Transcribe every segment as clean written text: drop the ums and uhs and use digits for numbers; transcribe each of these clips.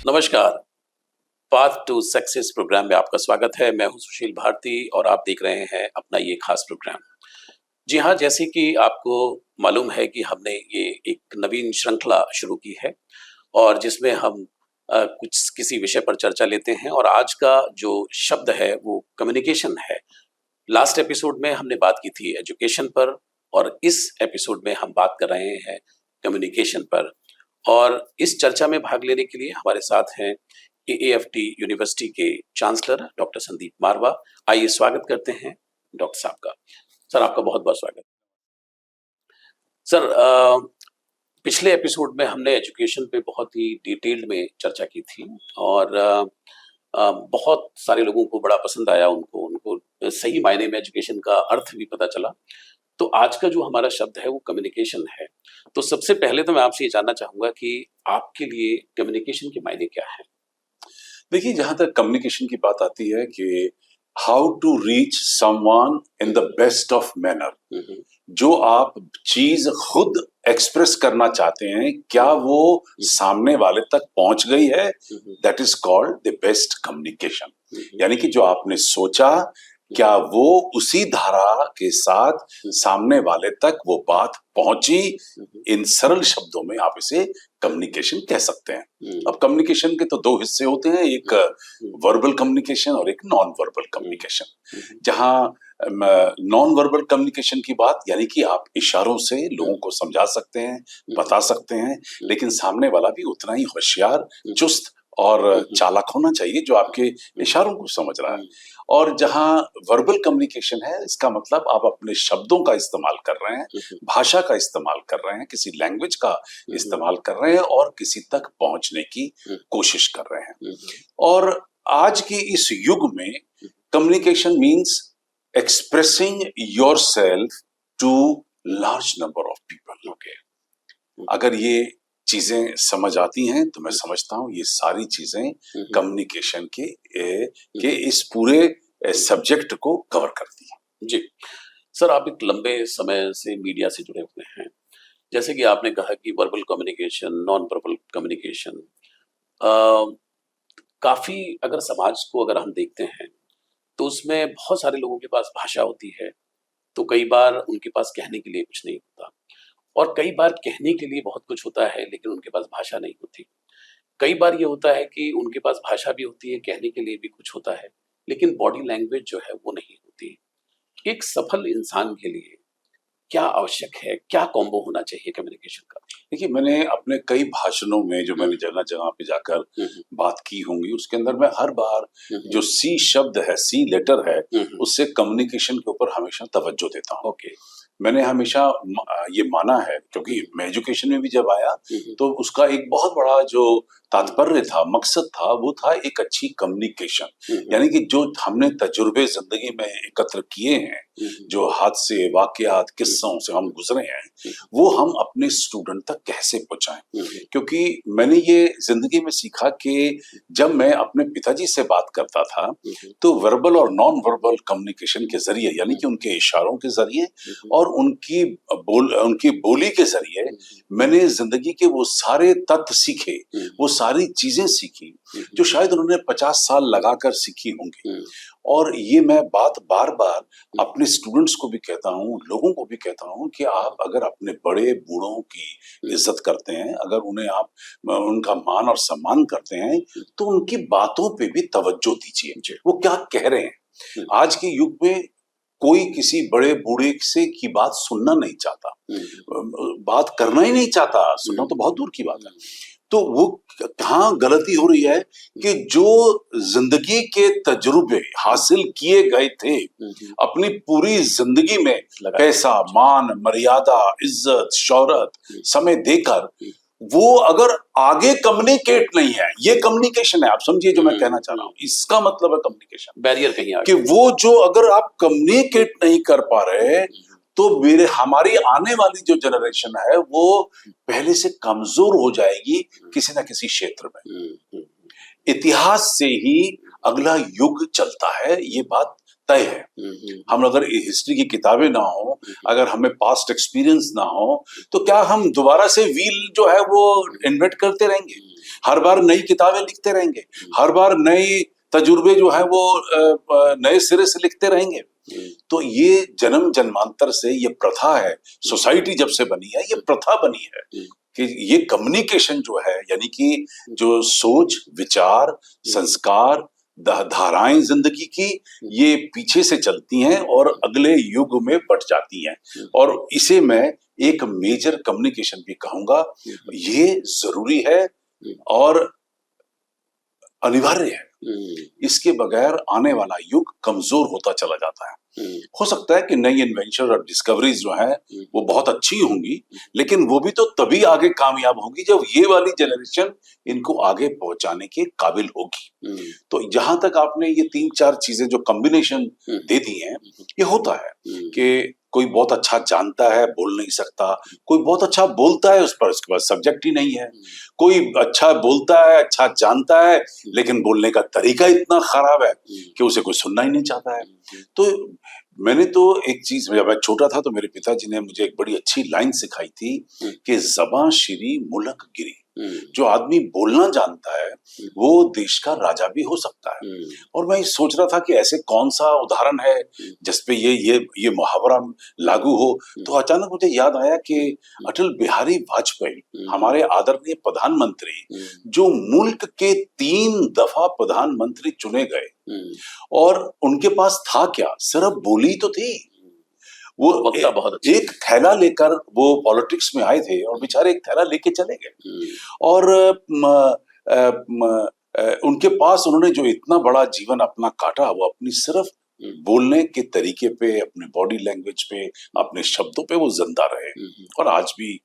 नमस्कार। Path to success programme में आपका स्वागत है। मैं हूं सुशील भारती और आप देख रहे हैं अपना ये खास प्रोग्राम। जी हाँ, जैसे कि आपको मालूम है कि हमने ये एक नवीन श्रृंखला शुरू की है और जिसमें हम कुछ किसी विषय पर चर्चा लेते हैं और आज का जो शब्द है वो कम्युनिकेशन है। लास्ट एपिसोड में हमने बात की थी एजुकेशन पर और इस एपिसोड में हम बात कर रहे हैं कम्युनिकेशन पर। और इस चर्चा में भाग लेने के लिए हमारे साथ हैं एएफटी यूनिवर्सिटी के चांसलर डॉक्टर संदीप मारवा। आइए स्वागत करते हैं डॉक्टर साहब का। सर, आपका बहुत बहुत स्वागत। सर, पिछले एपिसोड में हमने एजुकेशन पे बहुत ही डिटेल्ड में चर्चा की थी और बहुत सारे लोगों को बड़ा पसंद आया। उनको उनको सही मायने में एजुकेशन का अर्थ भी पता चला। तो आज का जो हमारा शब्द है वो कम्युनिकेशन है। तो सबसे पहले तो मैं आपसे ये जानना चाहूंगा कि आपके लिए कम्युनिकेशन के मायने क्या है? देखिए, जहां तक कम्युनिकेशन की बात आती है कि how to reach someone in the best of manner, जो आप चीज खुद एक्सप्रेस करना चाहते हैं, क्या वो सामने वाले तक पहुंच गई है? That is called the best communication. यानी कि जो आपने सोचा, क्या वो उसी धारा के साथ सामने वाले तक वो बात पहुंची? इन सरल शब्दों में आप इसे कम्युनिकेशन कह सकते हैं। अब कम्युनिकेशन के तो दो हिस्से होते हैं, एक वर्बल कम्युनिकेशन और एक नॉन वर्बल कम्युनिकेशन। जहां नॉन वर्बल कम्युनिकेशन की बात यानी कि आप इशारों से लोगों को समझा सकते हैं, बता सकते हैं, लेकिन सामने वाला भी उतना ही होशियार, चुस्त और चालाक होना चाहिए जो आपके इशारों को समझ रहा है। और जहां वर्बल कम्युनिकेशन है, इसका मतलब आप अपने शब्दों का इस्तेमाल कर रहे हैं, भाषा का इस्तेमाल कर रहे हैं, किसी लैंग्वेज का इस्तेमाल कर रहे हैं और किसी तक पहुंचने की कोशिश कर रहे हैं। और आज की इस युग में communication means expressing yourself to large number of people. अगर ये चीजें समझ आती हैं तो मैं समझता हूँ ये सारी चीजें कम्युनिकेशन के इस पूरे सब्जेक्ट को कवर करती हैं। जी सर, आप एक लंबे समय से मीडिया से जुड़े हुए हैं। जैसे कि आपने कहा कि verbal communication, non verbal communication, काफी अगर समाज को अगर हम देखते हैं तो उसमें बहुत सारे लोगों के पास भाषा होती है, तो कई बार उनके पास कहने के लिए कुछ नहीं होता और कई बार कहने के लिए बहुत कुछ होता है लेकिन उनके पास भाषा नहीं होती। कई बार ये होता है कि उनके पास भाषा भी होती है, कहने के लिए भी कुछ होता है, लेकिन बॉडी लैंग्वेज जो है वो नहीं होती। एक सफल इंसान के लिए क्या आवश्यक है, क्या कॉम्बो होना चाहिए कम्युनिकेशन का? देखिए, मैंने अपने कई भाषणों में जो मैंने जगह जगह पे जाकर बात की होंगी, उसके अंदर मैं हर बार जो सी शब्द है, सी लेटर है, उससे कम्युनिकेशन के ऊपर हमेशा तवज्जो देता हूँ। मैंने हमेशा ये माना है, क्योंकि मैं एजुकेशन में भी जब आया तो उसका एक बहुत बड़ा जो तात्पर्य था, मकसद था, वो था एक अच्छी कम्युनिकेशन। यानी कि जो हमने तजुर्बे जिंदगी में एकत्र किए हैं, जो हादसे, वाकयात, किस्सों से हम गुजरे हैं, वो हम अपने स्टूडेंट तक कैसे पहुंचाएं। क्योंकि मैंने ये जिंदगी में सीखा कि जब मैं अपने पिताजी से बात करता था तो वर्बल और नॉन वर्बल कम्युनिकेशन के जरिए, यानी कि उनके इशारों के जरिए और उनकी बोली के जरिए मैंने जिंदगी के वो सारे तत्व सीखे, वो सारी चीजें सीखी जो शायद उन्होंने 50 साल लगाकर सीखी होंगी। और ये मैं बात बार बार अपने स्टूडेंट्स को भी कहता हूँ, लोगों को भी कहता हूँ कि आप अगर अपने बड़े बूढ़ों की इज्जत करते हैं, अगर उन्हें आप उनका मान और सम्मान करते हैं, तो उनकी बातों पे भी तवज्जो दीजिए, वो क्या कह रहे हैं। आज के युग में कोई किसी बड़े बूढ़े से की बात सुनना नहीं चाहता, बात करना ही नहीं चाहता, सुनना तो बहुत दूर की बात है। तो वो कहाँ गलती हो रही है कि जो जिंदगी के तजुर्बे हासिल किए गए थे, अपनी पूरी जिंदगी में पैसा, मान, मर्यादा, इज्जत, शोहरत, समय देकर, वो अगर आगे कम्युनिकेट नहीं है, ये कम्युनिकेशन है। आप समझिए जो मैं कहना चाह रहा हूँ, इसका मतलब है कम्युनिकेशन। बैरियर कहीं आगे कि वो जो अगर आप कम्युनिकेट नहीं कर पा रहे तो हमारी आने वाली जो जनरेशन है वो पहले से कमजोर हो जाएगी किसी ना किसी क्षेत्र में। इतिहास से ही अगला युग चलता है, ये बात तय है। हम अगर हिस्ट्री की किताबें ना हो, अगर हमें पास्ट एक्सपीरियंस ना हो, तो क्या हम दोबारा से व्हील जो है वो इन्वेंट करते रहेंगे? हर बार नई किताबें लिखते रहेंगे, हर बार नए तजुर्बे जो है वो नए सिरे से लिखते रहेंगे? तो ये जन्म जन्मांतर से ये प्रथा है, सोसाइटी जब से बनी है ये प्रथा बनी है कि ये कम्युनिकेशन जो है, यानी कि जो सोच, विचार, संस्कार, धाराएं जिंदगी की, ये पीछे से चलती हैं और अगले युग में बढ़ जाती हैं। और इसे मैं एक मेजर कम्युनिकेशन भी कहूंगा। ये जरूरी है और अनिवार्य है। इसके बगैर आने वाला युग कमजोर होता चला जाता है। हो सकता है कि नई इन्वेंशन और डिस्कवरीज जो है वो बहुत अच्छी होंगी, लेकिन वो भी तो तभी आगे कामयाब होगी जब ये वाली जनरेशन इनको आगे पहुंचाने के काबिल होगी। तो जहां तक आपने ये 3-4 चीजें जो कॉम्बिनेशन दे दी हैं, ये होता है कि कोई बहुत अच्छा जानता है, बोल नहीं सकता, कोई बहुत अच्छा बोलता है, उस पर उसके पास सब्जेक्ट ही नहीं है, कोई अच्छा बोलता है, अच्छा जानता है, लेकिन बोलने का तरीका इतना खराब है कि उसे कोई सुनना ही नहीं चाहता है। तो मैंने तो एक चीज, जब मैं छोटा था तो मेरे पिताजी ने मुझे एक बड़ी अच्छी लाइन सिखाई थी कि ज़बां शिरी मुलक गिरी। जो आदमी बोलना जानता है वो देश का राजा भी हो सकता है। और मैं सोच रहा था कि ऐसे कौन सा उदाहरण है जिसपे ये मुहावरा लागू हो, तो अचानक मुझे याद आया कि अटल बिहारी वाजपेयी, हमारे आदरणीय प्रधानमंत्री, जो मुल्क के 3 दफा प्रधानमंत्री चुने गए, और उनके पास था क्या? सिर्फ बोली तो थी। वो वक्ता बहुत अच्छा एक थैला लेकर वो पॉलिटिक्स में आए थे और बेचारे एक थैला लेके चले गए। और उनके पास उन्होंने जो इतना बड़ा जीवन अपना काटा, वो अपनी सिर्फ बोलने के तरीके पे, अपने बॉडी लैंग्वेज पे, अपने शब्दों पे वो जिंदा रहे। और आज भी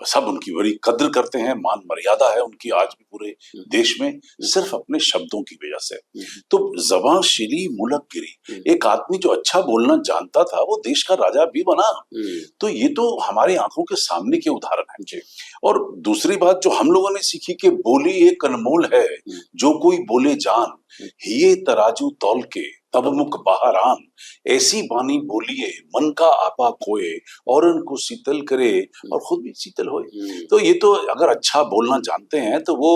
सब उनकी बड़ी कद्र करते हैं, मान मर्यादा है उनकी आज भी पूरे देश में, सिर्फ अपने शब्दों की वजह से। तो ज़बां शिरी मुलक गिरी, एक आदमी जो अच्छा बोलना जानता था वो देश का राजा भी बना। तो ये तो हमारी आंखों के सामने के उदाहरण है। और दूसरी बात जो हम लोगों ने सीखी कि बोली एक अनमोल है, जो कोई बोले जान, हिये तराजू तौल के तब मुख बाहर आन, ऐसी बानी बोलिए मन का आपा खोए, औरन को शीतल करे और खुद भी शीतल होए। तो ये तो अगर अच्छा बोलना जानते हैं तो वो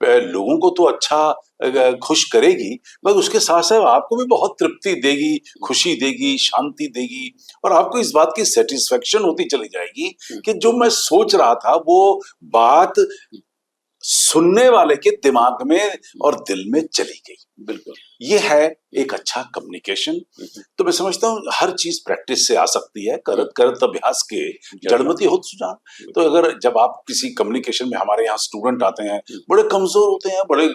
लोगों को तो अच्छा खुश करेगी, मगर उसके साथ साथ आपको भी बहुत तृप्ति देगी, खुशी देगी, शांति देगी, और आपको इस बात की सेटिस्फेक्शन होती चली जाएगी कि जो मैं सोच रहा था वो बात सुनने वाले के दिमाग में और दिल में चली गई। बिल्कुल, ये है एक अच्छा कम्युनिकेशन। तो मैं समझता हूँ हर चीज प्रैक्टिस से आ सकती है, करत करत अभ्यास के जड़मति होत सुजान। तो अगर जब आप किसी कम्युनिकेशन में, हमारे यहाँ स्टूडेंट आते हैं, बड़े कमजोर होते हैं, बड़े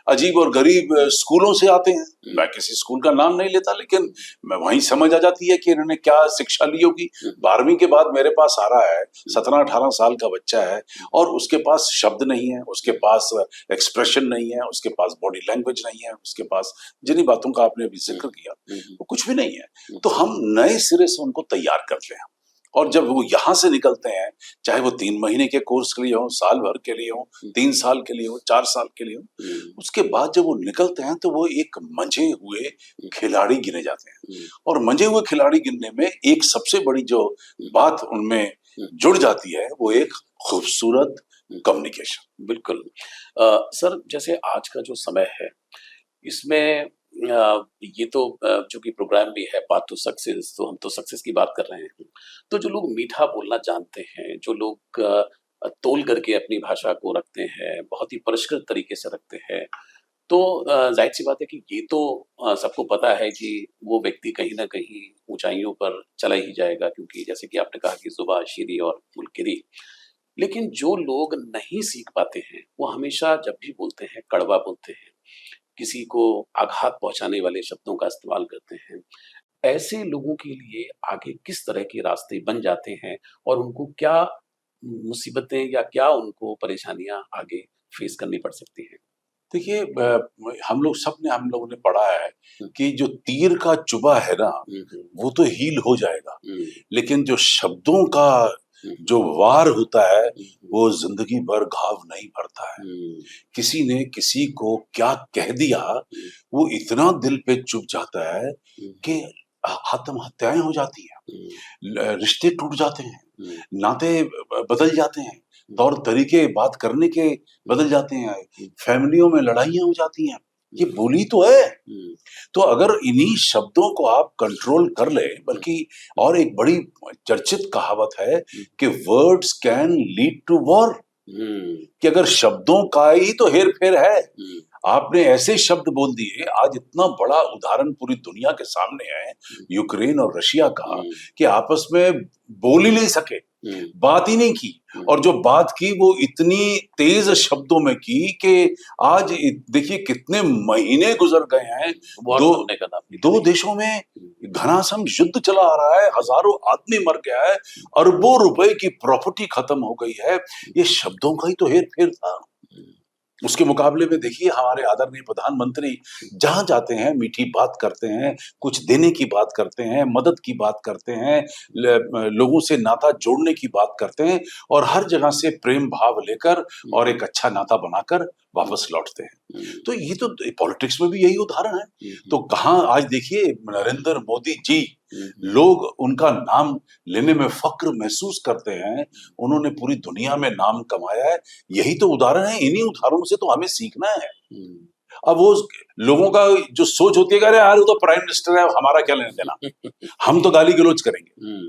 अजीब और गरीब स्कूलों से आते हैं, मैं किसी स्कूल का नाम नहीं लेता, लेकिन मैं वहीं समझ आ जाती है कि इन्होंने क्या शिक्षा ली होगी। 12वीं के बाद मेरे पास आ रहा है 17-18 साल का बच्चा है, और उसके पास शब्द नहीं है, उसके पास एक्सप्रेशन नहीं है, उसके पास बॉडी लैंग्वेज नहीं है, उसके पास जिन्हीं बातों का आपने अभी जिक्र किया वो कुछ भी नहीं है। तो हम नए सिरे से उनको तैयार करते हैं, और जब वो यहाँ से निकलते हैं, चाहे वो 3 महीने के कोर्स के लिए हो, साल भर के लिए हो, 3 साल के लिए हो, 4 साल के लिए हो, उसके बाद जब वो निकलते हैं तो वो एक मंझे हुए खिलाड़ी गिने जाते हैं। और मंझे हुए खिलाड़ी गिनने में एक सबसे बड़ी जो बात उनमें जुड़ जाती है वो एक खूबसूरत कम्युनिकेशन। बिल्कुल। सर, जैसे आज का जो समय है, इसमें ये तो चूँकि प्रोग्राम भी है पाथ टू सक्सेस, तो हम तो सक्सेस की बात कर रहे हैं। तो जो लोग मीठा बोलना जानते हैं, जो लोग तोल करके अपनी भाषा को रखते हैं, बहुत ही परिष्कृत तरीके से रखते हैं, तो ज़ाहिर-सी बात है कि ये तो सबको पता है कि वो व्यक्ति कहीं न कहीं ऊँचाइयों पर चला ही जाएगा, क्योंकि जैसे कि आपने कहा कि ज़ुबान शीरी और मुनकिरी। लेकिन जो लोग नहीं सीख पाते हैं, वो हमेशा जब भी बोलते हैं, कड़वा बोलते हैं, किसी को आघात पहुँचाने वाले शब्दों का इस्तेमाल करते हैं। ऐसे लोगों के लिए आगे किस तरह के रास्ते बन जाते हैं और उनको क्या मुसीबतें या क्या उनको परेशानियाँ आगे फेस करनी पड़ सकती हैं? देखिए, हम लोगों ने पढ़ा है कि जो तीर का चुभा है ना, वो तो हील हो जाएगा, लेकिन जो शब्दों का जो वार होता है वो जिंदगी भर घाव नहीं भरता है। किसी ने किसी को क्या कह दिया वो इतना दिल पे चुभ जाता है कि आत्महत्याएं हो जाती हैं, रिश्ते टूट जाते हैं, नाते बदल जाते हैं, तौर तरीके बात करने के बदल जाते हैं, फैमिलियों में लड़ाइयां हो जाती हैं। ये बोली तो है। तो अगर इन्हीं शब्दों को आप कंट्रोल कर ले, बल्कि और एक बड़ी चर्चित कहावत है कि words can lead to war, कि अगर शब्दों का ही तो हेर फेर है। आपने ऐसे शब्द बोल दिए, आज इतना बड़ा उदाहरण पूरी दुनिया के सामने है यूक्रेन और रशिया का, कि आपस में बोल ही नहीं सके, बात ही नहीं की, और जो बात की वो इतनी तेज शब्दों में की कि आज देखिए कितने महीने गुजर गए हैं, दो देशों में घमासान युद्ध चला आ रहा है, हजारों आदमी मर गया है, अरबों रुपए की प्रॉपर्टी खत्म हो गई है। ये शब्दों का ही तो हेर फेर था। उसके मुकाबले में देखिए हमारे आदरणीय प्रधानमंत्री जहां जाते हैं मीठी बात करते हैं, कुछ देने की बात करते हैं, मदद की बात करते हैं, लोगों से नाता जोड़ने की बात करते हैं, और हर जगह से प्रेम भाव लेकर और एक अच्छा नाता बनाकर वापस लौटते हैं। तो ये तो पॉलिटिक्स में भी यही उदाहरण है। तो कहाँ आज देखिए नरेंद्र मोदी जी, लोग उनका नाम लेने में फक्र महसूस करते हैं, उन्होंने पूरी दुनिया में नाम कमाया है। यही तो उदाहरण है, इन्हीं उदाहरणों से तो हमें सीखना है। अब वो लोगों का जो सोच होती है, अरे यार वो तो प्राइम मिनिस्टर है, हमारा क्या लेना देना, हम तो गाली गलौज करेंगे।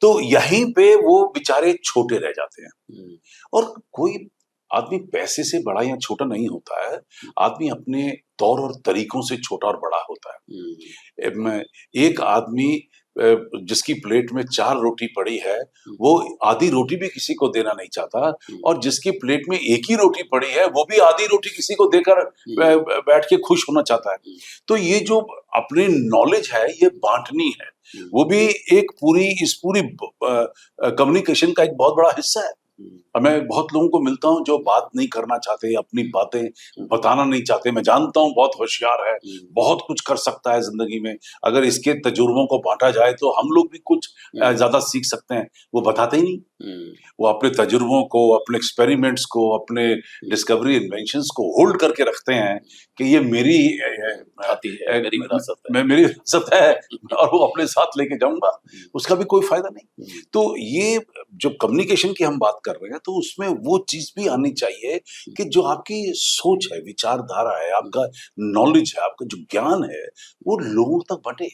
तो यहीं पे वो बेचारे छोटे रह जाते हैं। और कोई आदमी पैसे से बड़ा या छोटा नहीं होता है, आदमी अपने तौर और तरीकों से छोटा और बड़ा होता है। एक आदमी जिसकी प्लेट में 4 रोटी पड़ी है, वो आधी रोटी भी किसी को देना नहीं चाहता, और जिसकी प्लेट में एक ही रोटी पड़ी है, वो भी आधी रोटी किसी को देकर बैठ के खुश होना चाहता है। तो ये जो अपनी नॉलेज है, ये बांटनी है, वो भी एक इस पूरी कम्युनिकेशन का एक बहुत बड़ा हिस्सा है। मैं बहुत लोगों को मिलता हूँ जो बात नहीं करना चाहते, अपनी बातें बताना नहीं चाहते। मैं जानता हूँ बहुत होशियार है, बहुत कुछ कर सकता है जिंदगी में, अगर इसके तजुर्बों को बांटा जाए तो हम लोग भी कुछ ज्यादा सीख सकते हैं। वो बताते ही नहीं, वो अपने तजुर्बों को, अपने एक्सपेरिमेंट्स को, अपने डिस्कवरी इन्वेंशंस को होल्ड करके रखते हैं कि ये मेरी मेरी विरासत है और वो अपने साथ लेके जाऊंगा, उसका भी कोई फायदा नहीं। तो ये जो कम्युनिकेशन की हम बात कर रहे हैं, तो उसमें वो चीज भी आनी चाहिए कि जो आपकी सोच है, विचारधारा है, आपका नॉलेज है, आपका जो ज्ञान है, वो लोगों तक बटे।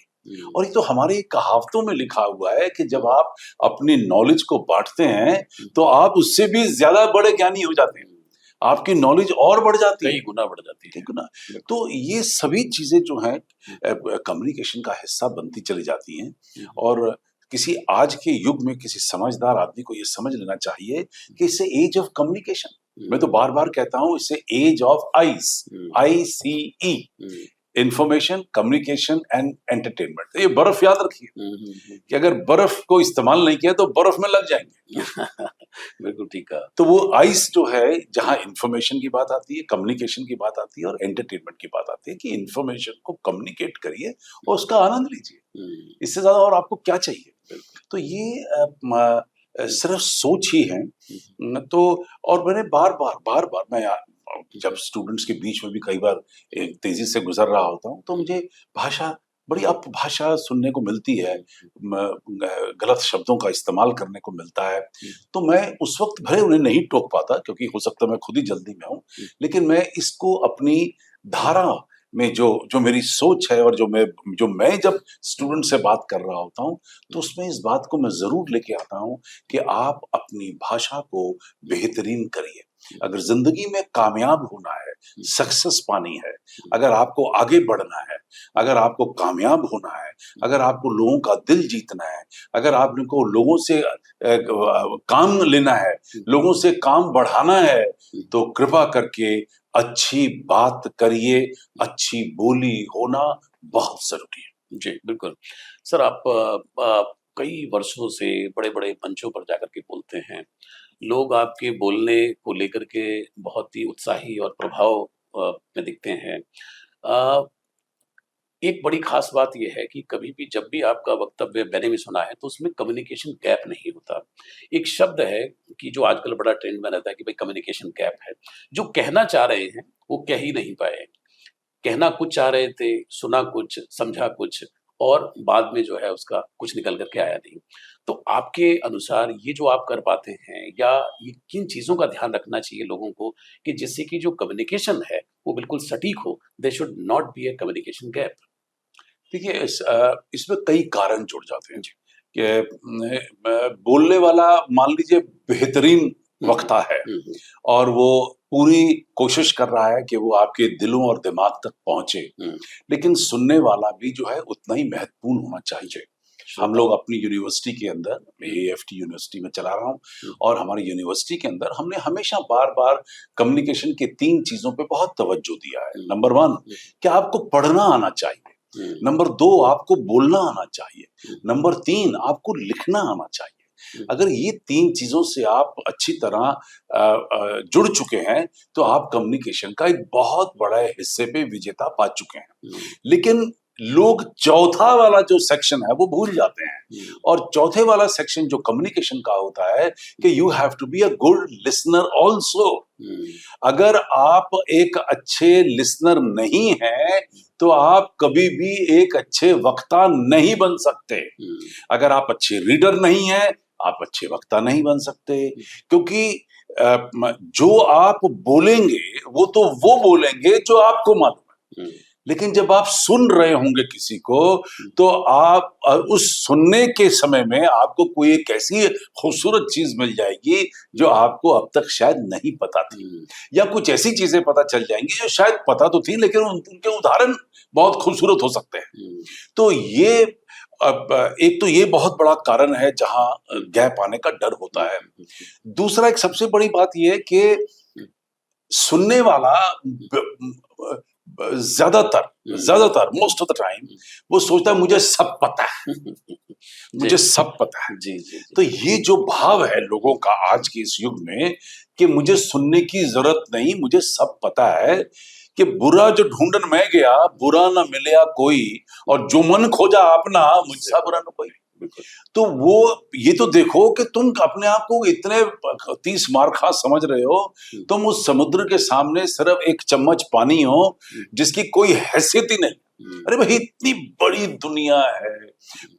और ये तो हमारी कहावतों में लिखा हुआ है कि जब आप अपनी नॉलेज को बांटते हैं तो आप उससे भी ज्यादा बड़े ज्ञानी हो जाते हैं, आपकी नॉलेज और बढ़ जाती है, कई गुना बढ़ जाती है। ठीक है ना। तो ये सभी चीजें जो हैं कम्युनिकेशन का हिस्सा बनती चली जाती हैं। और किसी आज के युग में किसी समझदार आदमी को ये समझ लेना चाहिए कि इसे एज ऑफ कम्युनिकेशन, मैं तो बार बार कहता हूं इसे age of ice, ICE, information, communication and entertainment. ये बर्फ याद रखिए कि अगर बर्फ को इस्तेमाल नहीं किया तो बर्फ में लग जाएंगे। बिल्कुल ठीक कहा। तो वो आइस जो है, जहां इंफॉर्मेशन की बात आती है, कम्युनिकेशन की बात आती है और एंटरटेनमेंट की बात आती है, कि इंफॉर्मेशन को कम्युनिकेट करिए और उसका आनंद लीजिए, इससे ज्यादा और आपको क्या चाहिए। तो ये सिर्फ सोच ही है। तो और मैंने बार बार मैं जब स्टूडेंट्स के बीच में भी कई बार तेजी से गुजर रहा होता हूँ, तो मुझे भाषा, बड़ी अपभाषा सुनने को मिलती है, गलत शब्दों का इस्तेमाल करने को मिलता है। तो मैं उस वक्त भले उन्हें नहीं टोक पाता, क्योंकि हो सकता है मैं खुद ही जल्दी में हूँ, लेकिन मैं इसको अपनी धारा में जो मेरी सोच है और जो मैं जब स्टूडेंट से बात कर रहा होता हूँ, तो उसमें इस बात को मैं जरूर लेके आता हूँ कि आप अपनी भाषा को बेहतरीन करिए। अगर जिंदगी में कामयाब होना है, सक्सेस पानी है, अगर आपको आगे बढ़ना है, अगर आपको कामयाब होना है, अगर आपको लोगों का दिल जीतना है, अगर आपको लोगों से काम लेना है, लोगों से काम बढ़ाना है, तो कृपा करके अच्छी बात करिए, अच्छी बोली होना बहुत जरूरी है। जी, बिल्कुल। सर आप कई वर्षों से बड़े-बड़े मंचों पर जाकर के बोलते हैं। लोग आपके बोलने को लेकर के बहुत ही उत्साही और प्रभाव में दिखते हैं। अ, एक बड़ी ख़ास बात ये है कि कभी भी जब भी आपका वक्तव्य मैंने भी सुना है, तो उसमें कम्युनिकेशन गैप नहीं होता। एक शब्द है कि जो आजकल बड़ा ट्रेंड में रहता है कि भई कम्युनिकेशन गैप है। जो कहना चाह रहे हैं, वो कह ही नहीं पाए। कहना कुछ चाह रहे थे, सुना कुछ, समझा कुछ और बाद में जो है उसका कुछ निकल कर के आया नहीं। तो आपके अनुसार ये जो आप कर पाते हैं या ये किन चीज़ों का ध्यान रखना चाहिए लोगों को कि जिससे कि जो कम्युनिकेशन है, वो बिल्कुल सटीक हो? There should not be a communication gap. देखिए इसमें कई कारण जुड़ जाते हैं कि बोलने वाला मान लीजिए बेहतरीन हुँ, हुँ। वक्ता है हुँ, हुँ। और वो पूरी कोशिश कर रहा है कि वो आपके दिलों और दिमाग तक पहुंचे, हुँ। लेकिन सुनने वाला भी जो है उतना ही महत्वपूर्ण होना चाहिए। हम श्रोता। लोग अपनी यूनिवर्सिटी के अंदर, मैं हुँ, एएफटी यूनिवर्सिटी में चला रहा हूँ हुँ, और हमारी यूनिवर्सिटी के अंदर हमने हमेशा बार-बार कम्युनिकेशन की 3 चीज़ों पे बहुत तवज्जो दिया है। हुँ, नंबर 1 हुँ, कि आपको पढ़ना आना चाहिए। हुँ, नंबर 2 आपको बोलना आना चाहिए। हुँ, नंबर 3 आपको लिखना आना चाहिए। हुँ, अगर ये 3 चीज़ों से आप अच्छी तरह जुड़ चुके हैं, तो आप कम्युनिकेशन का एक बहुत बड़े हिस्से पे विजेता पा चुके हैं। हुँ, लेकिन लोग चौथा वाला जो सेक्शन है वो भूल जाते हैं हुँ, और चौथे वाला सेक्शन जो कम्युनिकेशन का होता है कि you have to be a good listener also. हुँ, अगर आप एक अच्छे लिसनर नहीं हैं, तो आप कभी भी एक अच्छे वक्ता नहीं बन सकते। हुँ, अगर आप अच्छे रीडर नहीं हैं, आप अच्छे वक्ता नहीं बन सकते क्योंकि जो आप बोलेंगे वो बोलेंगे जो आपको मालूम है। हुँ, लेकिन जब आप सुन रहे होंगे किसी को, हुँ, तो आप उस सुनने के समय में आपको कोई एक ऐसी खूबसूरत चीज़ मिल जाएगी, जो आपको अब तक शायद नहीं पता थी। हुँ, या कुछ ऐसी चीज़ें पता चल जाएँगी जो शायद पता तो थी लेकिन उनके उदाहरण बहुत खूबसूरत हो सकते हैं। हुँ, तो ये एक तो ये बहुत बड़ा कारण है जहाँ हुँ, गैप आने का डर हुँ, होता है। हुँ, दूसरा एक सबसे बड़ी बात ये है कि हुँ, सुनने वाला हुँ, ब ब ब ज़्यादातर हुँ, ज़्यादातर मोस्ट ऑफ द टाइम हुँ, वो सोचता है मुझे सब पता है, जी, मुझे सब पता है। जी, जी, जी। तो ये जो भाव है लोगों का आज के इस युग में कि मुझे सुनने की ज़रूरत नहीं, मुझे सब पता है कि बुरा जो ढूँढन मैं गया, बुरा ना मिलया कोई और जो मन खोजा अपना, मुझसे बुरा ना कोई। बिल्कुल। तो वो ये तो देखो कि तुम अपने आप को इतने 30 मार खा समझ रहे हो, हुँ, तुम उस समुद्र के सामने सिर्फ एक चम्मच पानी हो हुँ, जिसकी कोई हैसियत ही नहीं। हुँ, अरे भाई इतनी बड़ी दुनिया है,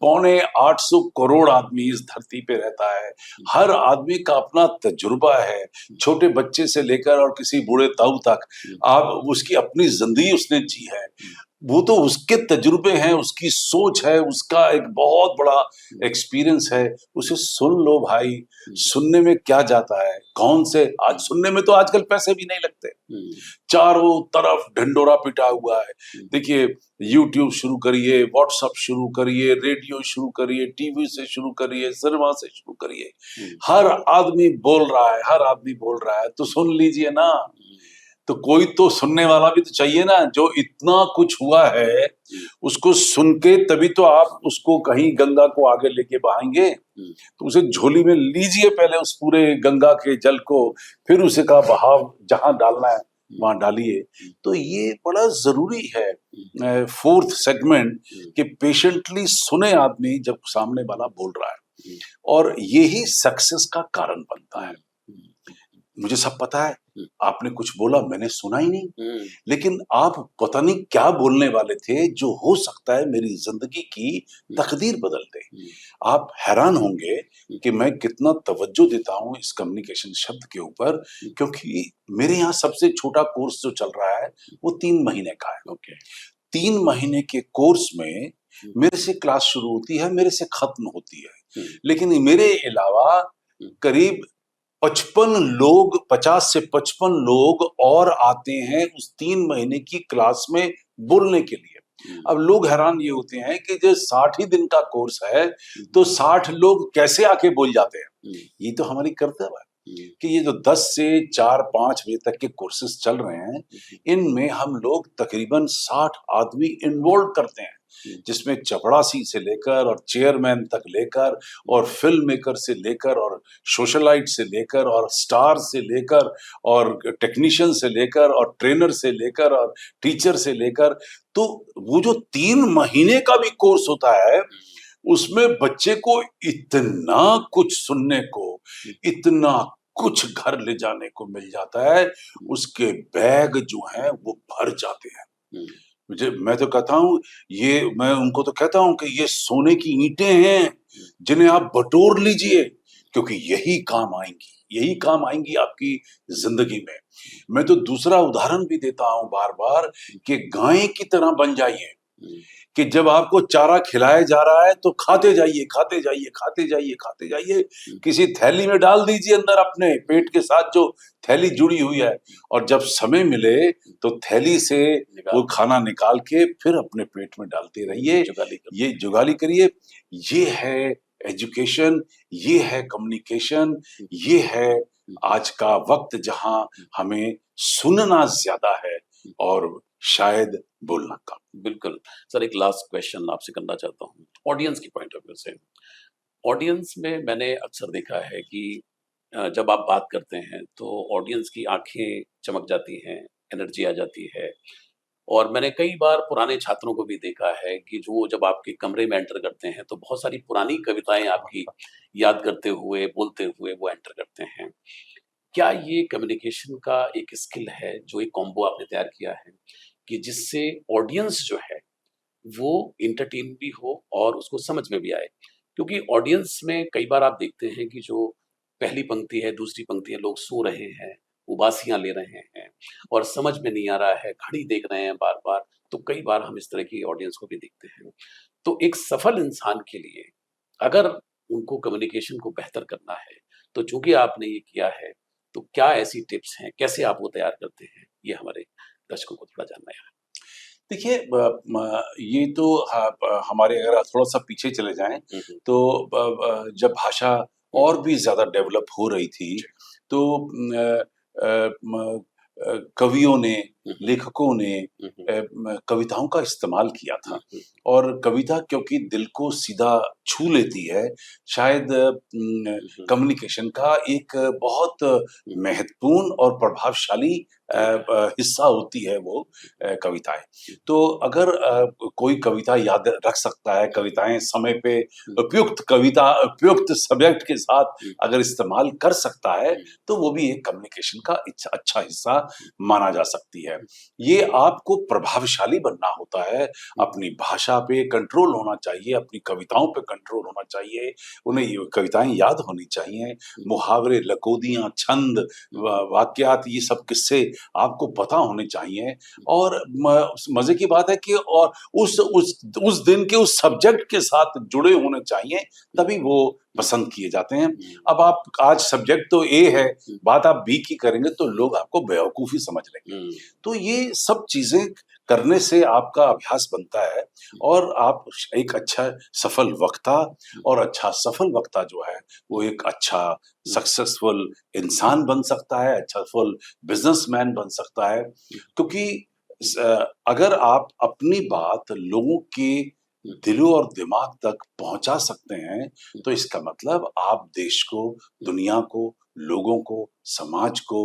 पौने 800 करोड़ आदमी इस धरती पे रहता है, हर आदमी का अपना तजुर्बा है, छोटे बच्चे से लेकर और किसी बूढ़े ताऊ तक, हुँ, आप उसकी अपनी जिंदगी उसने जी है। हुँ, वो तो उसके तजुर्बे हैं, उसकी सोच है, उसका एक बहुत बड़ा हुँ, एक्सपीरियंस है, उसे सुन लो भाई। हुँ, सुनने में क्या जाता है? कौन से आज हुँ, सुनने में तो आजकल पैसे भी नहीं लगते। हुँ, चारों तरफ ढिंढोरा पिटा हुआ है। हुँ, देखिए यूट्यूब शुरू करिए, व्हाट्सएप शुरू करिए, रेडियो शुरू करिए, टीवी से शुरू करिए, सिनेमा से शुरू करिए। हुँ, हर आदमी बोल रहा है, हर आदमी बोल रहा है, तो सुन लीजिए ना। तो कोई तो सुनने वाला भी तो चाहिए ना, जो इतना कुछ हुआ है, हुँ, उसको सुन के तभी तो आप उसको कहीं गंगा को आगे लेके बहाएँगे। हुँ, तो उसे झोली में लीजिए पहले उस पूरे गंगा के जल को, फिर उसे का बहाव जहाँ डालना है, हुँ, वहाँ डालिए। हुँ, तो ये बड़ा ज़रूरी है हुँ, 4th सेगमेंट हुँ, कि पेशेंटली सुने आदमी जब सामने वाला बोल रहा है हुँ, और यही सक्सेस का कारण बनता है। हुँ, हुँ, मुझे सब पता है, हुँ, आपने कुछ बोला मैंने सुना ही नहीं। हुँ, लेकिन आप पता नहीं क्या बोलने वाले थे जो हो सकता है मेरी ज़िंदगी की हुँ, तकदीर बदल दे। हुँ, आप हैरान होंगे हुँ, कि मैं कितना तवज्जो देता हूँ इस कम्युनिकेशन शब्द के ऊपर हुँ, क्योंकि मेरे यहाँ सबसे छोटा कोर्स जो चल रहा है वो 3 महीने का है। ओके। 3 महीने के कोर्स में हुँ, मेरे से क्लास शुरू होती है, मेरे से खत्म होती है। हुँ, लेकिन मेरे अलावा हुँ, करीब 55 लोग 50 से 55 लोग और आते हैं उस 3 महीने की क्लास में बोलने के लिए। हुँ, अब लोग हैरान ये होते हैं कि जो 60 ही दिन का कोर्स है, हुँ, तो 60 लोग कैसे आके बोल जाते हैं? हुँ, ये तो हमारी कर्तव्य है हुँ, कि ये जो 10 से 4-5 बजे तक के कोर्सेज़ चल रहे हैं, हुँ, इनमें हम लोग तकरीबन 60 आदमी इन्वॉल्व करते हैं। जिसमें चपड़ासी से लेकर और चेयरमैन तक लेकर और फिल्म मेकर से लेकर और सोशलाइट से लेकर और स्टार से लेकर और टेक्नीशियन से लेकर और ट्रेनर से लेकर और टीचर से लेकर, तो वो जो 3 महीने का भी कोर्स होता है उसमें बच्चे को इतना कुछ सुनने को, इतना कुछ घर ले जाने को मिल जाता है, उसके बैग जो हैं वो भर जाते हैं। मैं तो कहता हूँ, ये मैं उनको तो कहता हूँ कि ये सोने की ईंटें हैं जिन्हें आप बटोर लीजिए, क्योंकि यही काम आएंगी आपकी जिंदगी में। मैं तो दूसरा उदाहरण भी देता हूँ बार बार कि गाय की तरह बन जाइए, कि जब आपको चारा खिलाया जा रहा है तो खाते जाइए, खाते जाइए, खाते जाइए, खाते जाइए, किसी थैली में डाल दीजिए अंदर अपने पेट के साथ जो थैली जुड़ी हुई है, और जब समय मिले तो थैली से वो खाना निकाल के फिर अपने पेट में डालते रहिए। ये जुगाली करिए। ये है एजुकेशन, ये है कम्युनिकेशन, ये है आज का वक्त जहां हमें सुनना ज्यादा है और शायद बोलना कम। बिल्कुल। सर, एक लास्ट क्वेश्चन आपसे करना चाहता हूँ, ऑडियंस की पॉइंट ऑफ व्यू से। ऑडियंस में मैंने अक्सर देखा है कि जब आप बात करते हैं तो ऑडियंस की आँखें चमक जाती हैं, एनर्जी आ जाती है। और मैंने कई बार पुराने छात्रों को भी देखा है कि जो जब आपके कमरे में एंटर करते हैं तो बहुत सारी पुरानी कविताएँ आपकी याद करते हुए, बोलते हुए वो एंटर करते हैं। क्या ये कम्युनिकेशन का एक स्किल है, जो एक कॉम्बो आपने तैयार किया है कि जिससे ऑडियंस जो है वो एंटरटेन भी हो और उसको समझ में भी आए? क्योंकि ऑडियंस में कई बार आप देखते हैं कि जो पहली पंक्ति है, दूसरी पंक्ति है, लोग सो रहे हैं, उबासियाँ ले रहे हैं और समझ में नहीं आ रहा है, घड़ी देख रहे हैं बार-बार, तो कई बार हम इस तरह की ऑडियंस को भी देखते हैं। तो एक सफल इंसान के लिए अगर उनको कम्युनिकेशन को बेहतर करना है, तो चूँकि आपने ये किया है, तो क्या ऐसी टिप्स हैं, कैसे आप वो तैयार करते हैं? ये हमारे दर्शकों को थोड़ा जानना है। देखिए, ये तो हमारे अगर थोड़ा सा पीछे चले जाएं तो जब भाषा और भी ज्यादा डेवलप हो रही थी तो कवियों ने, लेखकों ने कविताओं का इस्तेमाल किया था, और कविता क्योंकि दिल को सीधा छू लेती है, शायद कम्युनिकेशन का एक बहुत महत्वपूर्ण और प्रभावशाली हिस्सा होती है वो कविताएं। तो अगर कोई कविता याद रख सकता है, कविताएं समय पे उपयुक्त सब्जेक्ट के साथ अगर इस्तेमाल कर सकता है, तो वो भी एक कम्युनिकेशन का अच्छा हिस्सा माना जा सकती है। ये आपको प्रभावशाली बनना होता है, अपनी भाषा पे कंट्रोल होना चाहिए, अपनी कविताओं पे कंट्रोल होना चाहिए, उन्हें ये कविताएं याद होनी चाहिए, मुहावरे, लकोदियां, छंद, वाक्यात, ये सब किस्से आपको पता होने चाहिए। और मजे की बात है कि और उस दिन के उस सब्जेक्ट के साथ जुड़े होने चाहिए, तभी वो पसंद किए जाते हैं। अब आप आज सब्जेक्ट तो ए है, बात आप बी की करेंगे तो लोग आपको बेवकूफी समझ लेंगे। तो ये सब चीजें करने से आपका अभ्यास बनता है और आप एक अच्छा सफल वक्ता, और अच्छा सफल वक्ता जो है वो एक अच्छा सक्सेसफुल इंसान बन सकता है, अच्छा सफल बिजनेसमैन बन सकता है। क्योंकि अगर आप अपनी बात लोगों के दिलों और दिमाग तक पहुंचा सकते हैं, तो इसका मतलब आप देश को, दुनिया को, लोगों को, समाज को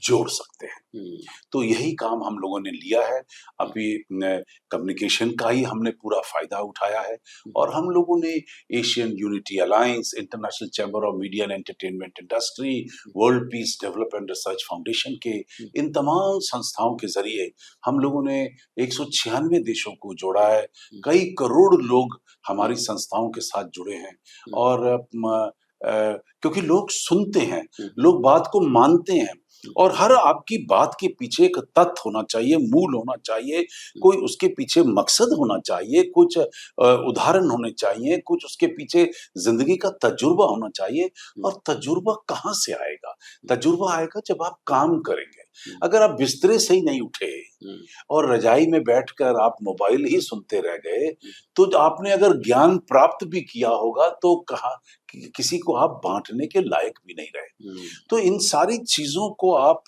जोड़ सकते हैं। तो यही काम हम लोगों ने लिया है। अभी कम्युनिकेशन का ही हमने पूरा फायदा उठाया है, और हम लोगों ने Asian unity alliance, international chamber of media and entertainment industry, world peace development research foundation के इन तमाम संस्थाओं के जरिए हम लोगों ने 196 देशों को जोड़ा है। कई करोड़ लोग हमारी संस्थाओं के साथ जुड़े हैं, और क्योंकि लोग सुनते हैं, लोग बात को मानते हैं, और हर आपकी बात के पीछे एक तथ्य होना चाहिए, मूल होना चाहिए, कोई उसके पीछे मकसद होना चाहिए, कुछ उदाहरण होने चाहिए, कुछ उसके पीछे जिंदगी का तजुर्बा होना चाहिए। और तजुर्बा कहाँ से आएगा? तजुर्बा आएगा जब आप काम करेंगे। अगर आप बिस्तरे से ही नहीं उठे और रजाई में बैठकर आप मोबाइल ही सुनते रह गए, तो आपने अगर ज्ञान प्राप्त भी किया होगा तो कहा किसी को आप बांटने के लायक भी नहीं रहे। तो इन सारी चीजों को आप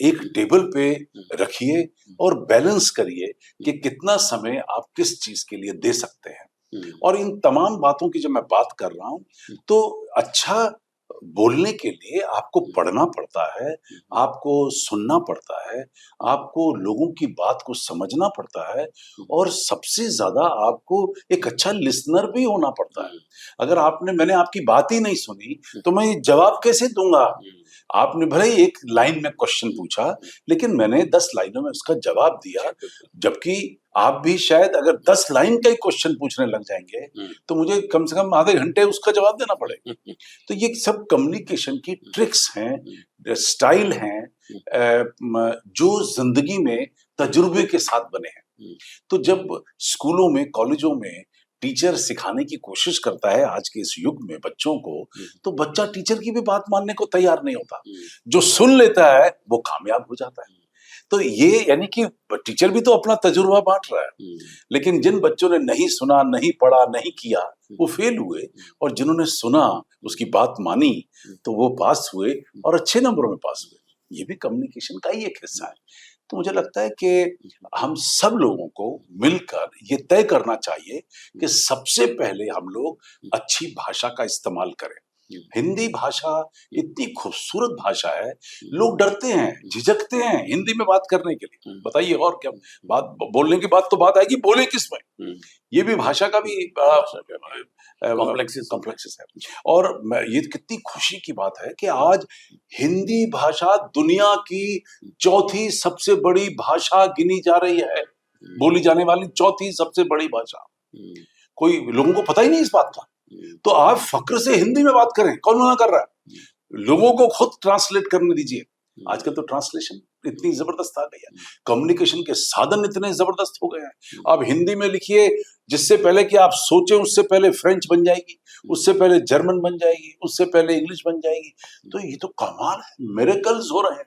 एक टेबल पे रखिए और बैलेंस करिए कि कितना समय आप किस चीज के लिए दे सकते हैं। और इन तमाम बातों की जब मैं बात कर रहा हूँ, तो अच्छा बोलने के लिए आपको पढ़ना पड़ता है, आपको सुनना पड़ता है, आपको लोगों की बात को समझना पड़ता है, और सबसे ज्यादा आपको एक अच्छा लिसनर भी होना पड़ता है। अगर मैंने आपकी बात ही नहीं सुनी, तो मैं जवाब कैसे दूंगा? आपने भले ही एक लाइन में क्वेश्चन पूछा, लेकिन मैंने 10 लाइनों में उसका जवाब दिया, जबकि आप भी शायद अगर 10 लाइन का ही क्वेश्चन पूछने लग जाएंगे, तो मुझे कम से कम आधे घंटे उसका जवाब देना पड़ेगा। तो ये सब कम्युनिकेशन की ट्रिक्स हैं, स्टाइल हैं, जो जिंदगी में तजुर्बे के साथ बने हैं। तो जब स्कूलों में, कॉलेजों में टीचर सिखाने की कोशिश करता है आज के इस युग में बच्चों को, तो बच्चा टीचर की भी बात मानने को तैयार नहीं होता। जो सुन लेता है वो कामयाब हो जाता है। तो ये यानी कि टीचर भी तो अपना तजुर्बा बांट रहा है, लेकिन जिन बच्चों ने नहीं सुना, नहीं पढ़ा, नहीं किया, वो फेल हुए, और जिन्होंने सुना, उसकी बात मानी, तो वो पास हुए और अच्छे नंबरों में पास हुए। ये भी कम्युनिकेशन का ही एक हिस्सा है। तो मुझे लगता है कि हम सब लोगों को मिलकर ये तय करना चाहिए कि सबसे पहले हम लोग अच्छी भाषा का इस्तेमाल करें। हिंदी भाषा इतनी खूबसूरत भाषा है, लोग डरते हैं, झिझकते हैं हिंदी में बात करने के लिए। बताइए, और क्या बात बोलने की बात तो बात आएगी, बोले किस में? ये भी भाषा का भी कॉम्प्लेक्स है। और ये कितनी खुशी की बात है कि आज हिंदी भाषा दुनिया की चौथी सबसे बड़ी भाषा गिनी जा रही है, बोली जाने वाली चौथी सबसे बड़ी भाषा। कोई लोगों को पता ही नहीं इस बात का। तो आप फक्र से हिंदी में बात करें, कौन मना कर रहा है? लोगों को खुद ट्रांसलेट करने दीजिए। आजकल तो ट्रांसलेशन इतनी जबरदस्त आ गई है, कम्युनिकेशन के साधन इतने जबरदस्त हो गए हैं। आप हिंदी में लिखिए, जिससे पहले कि आप सोचें उससे पहले फ्रेंच बन जाएगी, उससे पहले जर्मन बन जाएगी, उससे पहले इंग्लिश बन जाएगी। तो ये तो कमाल है, मिरेकल्स हो रहे हैं।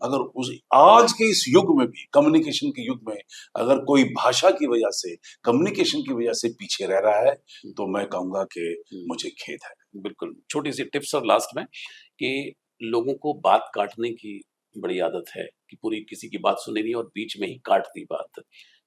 अगर उस आज के इस युग में भी, कम्युनिकेशन के युग में, अगर कोई भाषा की वजह से, कम्युनिकेशन की वजह से पीछे रह रहा है, तो मैं कहूंगा कि मुझे खेद है। बिल्कुल, छोटी सी टिप्स और लास्ट में, कि लोगों को बात काटने की बड़ी आदत है, कि पूरी किसी की बात सुनी नहीं और बीच में ही काट दी बात।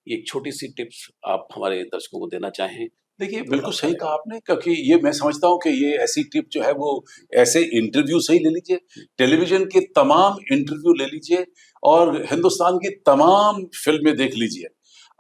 ये एक छोटी सी टिप्स आप हमारे दर्शकों को देना चाहें? देखिए, बिल्कुल सही कहा आपने, क्योंकि ये मैं समझता हूँ कि ये ऐसी टिप जो है वो ऐसे इंटरव्यू से ही ले लीजिए, टेलीविजन के तमाम इंटरव्यू ले लीजिए, और हिंदुस्तान की तमाम फिल्में देख लीजिए।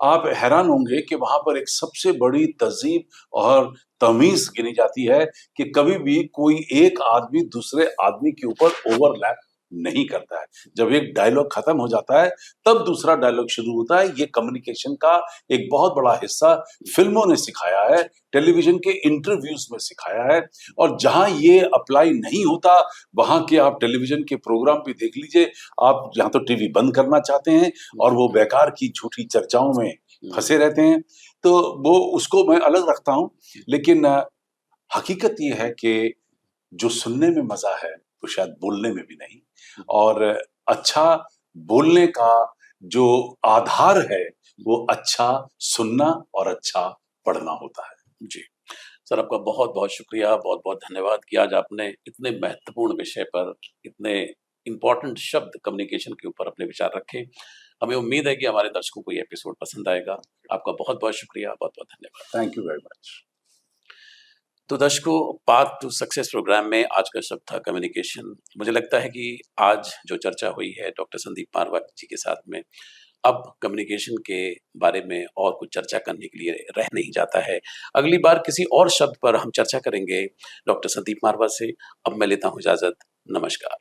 आप हैरान होंगे कि वहां पर एक सबसे बड़ी तहजीब और तमीज गिनी जाती है कि कभी भी कोई एक आदमी दूसरे आदमी के ऊपर ओवरलैप नहीं करता है। जब एक डायलॉग खत्म हो जाता है, तब दूसरा डायलॉग शुरू होता है। ये कम्युनिकेशन का एक बहुत बड़ा हिस्सा फिल्मों ने सिखाया है, टेलीविजन के इंटरव्यूज में सिखाया है, और जहां ये अप्लाई नहीं होता, वहां के आप टेलीविजन के प्रोग्राम भी देख लीजिए। आप यहाँ तो टीवी बंद करना चाहते हैं और वो बेकार की झूठी चर्चाओं में फंसे रहते हैं, तो वो उसको मैं अलग रखता हूं। लेकिन हकीकत ये है कि जो सुनने में मजा है, वो शायद बोलने में भी नहीं। और अच्छा बोलने का जो आधार है, वो अच्छा सुनना और अच्छा पढ़ना होता है। जी। सर, आपका बहुत-बहुत शुक्रिया, बहुत-बहुत धन्यवाद कि आज आपने इतने महत्वपूर्ण विषय पर, इतने इम्पोर्टेंट शब्द कम्युनिकेशन के ऊपर अपने विचार रखे। हमें उम्मीद है कि हमारे दर्शकों को ये एपिसोड पसंद आएगा। आपका बहुत-बहुत शुक्रिया, बहुत-बहुत धन्यवाद। Thank you very much. तो दर्शकों, पाथ टू सक्सेस प्रोग्राम में आज का शब्द था कम्युनिकेशन। मुझे लगता है कि आज जो चर्चा हुई है डॉक्टर संदीप मारवा जी के साथ में, अब कम्युनिकेशन के बारे में और कुछ चर्चा करने के लिए रह नहीं जाता है। अगली बार किसी और शब्द पर हम चर्चा करेंगे डॉक्टर संदीप मारवा से। अब मैं लेता हूँ इजाजत। नमस्कार।